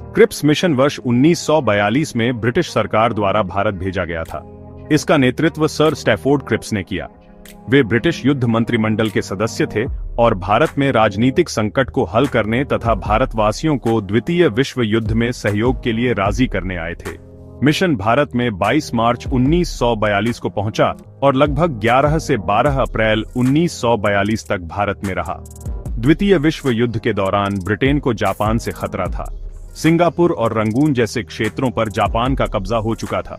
Cripps mission वर्ष 1942 में British सरकार द्वारा भारत भेजा गया था। इसका नेतृत्व सर स्टैफोर्ड क्रिप्स ने किया। वे ब्रिटिश युद्ध मंत्रिमंडल के सदस्य थे और भारत में राजनीतिक संकट को हल करने तथा भारतवासियों को द्वितीय विश्व युद्ध में सहयोग के लिए राजी करने आए थे। मिशन भारत में 22 मार्च 1942 को पहुंचा और लगभग 11 से 12 अप्रैल 1942 तक भारत में रहा। द्वितीय विश्व युद्ध के दौरान ब्रिटेन को जापान से खतरा था। सिंगापुर और रंगून जैसे क्षेत्रों पर जापान का कब्जा हो चुका था।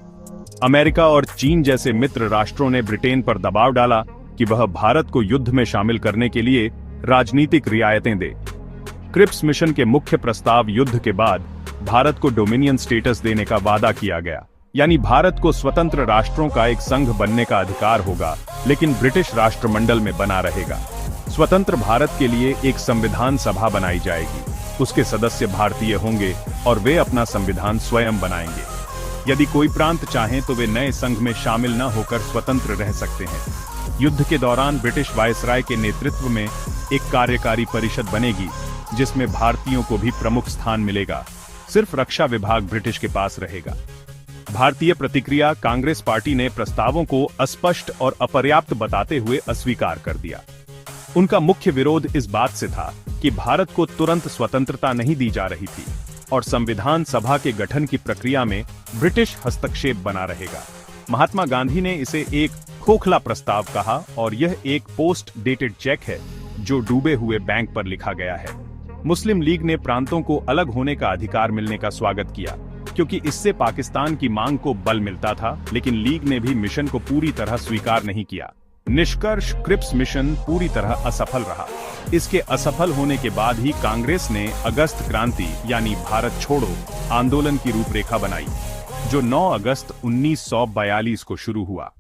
अमेरिका और चीन जैसे मित्र राष्ट्रों ने ब्रिटेन पर दबाव डाला कि वह भारत को युद्ध में शामिल करने के लिए राजनीतिक रियायतें दे। क्रिप्स मिशन के मुख्य प्रस्ताव युद्ध के बाद भारत को डोमिनियन स्टेटस देने का वादा किया गया, यानी भारत को स्वतंत्र राष्ट्रों का एक संघ बनने का अधिकार होगा, लेकिन ब्रिटिश राष्ट्रमंडल में बना रहेगा। स्वतंत्र भारत के लिए एक संविधान सभा बनाई जाएगी। उसके सदस्य भारतीय होंगे और वे अपना संविधान स्वयं बनाएंगे। यदि कोई प्रांत चाहें तो वे नए संघ में शामिल न होकर स्वतंत्र रह सकते हैं। युद्ध के दौरान ब्रिटिश वायसराय के नेतृत्व में एक कार्यकारी परिषद बनेगी, जिसमें भारतीयों को भी प्रमुख स्थान मिलेगा। सिर्फ रक्षा विभाग ब्रिटिश के पास रहेगा। भारतीय प्रतिक्रिया कांग्रेस पार्टी ने प्रस्तावों को अस्पष्ट और अपर्याप्त बताते हुए अस्वीकार कर दिया। उनका मुख्य विरोध इस बात से था कि भारत को तुरंत स्वतंत्रता नहीं दी जा रही थी और संविधान सभा के गठन की प्रक्रिया में ब्रिटिश हस्तक्षेप बना रहेगा। महात्मा गांधी ने इसे एक खोखला प्रस्ताव कहा और यह एक पोस्ट डेटेड चेक है जो डूबे हुए बैंक पर लिखा गया है। मुस्लिम लीग ने प्रांतों को अलग होने का अधिकार मिलने का स्वागत किया, क्योंकि इससे पाकिस्तान की मांग को बल मिलता था, लेकिन लीग ने भी मिशन को पूरी तरह स्वीकार नहीं किया। निष्कर्ष, क्रिप्स मिशन पूरी तरह असफल रहा। इसके असफल होने के बाद ही कांग्रेस ने अगस्त क्रांति यानी भारत छोड़ो आंदोलन की रूपरेखा बनाई, जो 9 अगस्त 1942 को शुरू हुआ।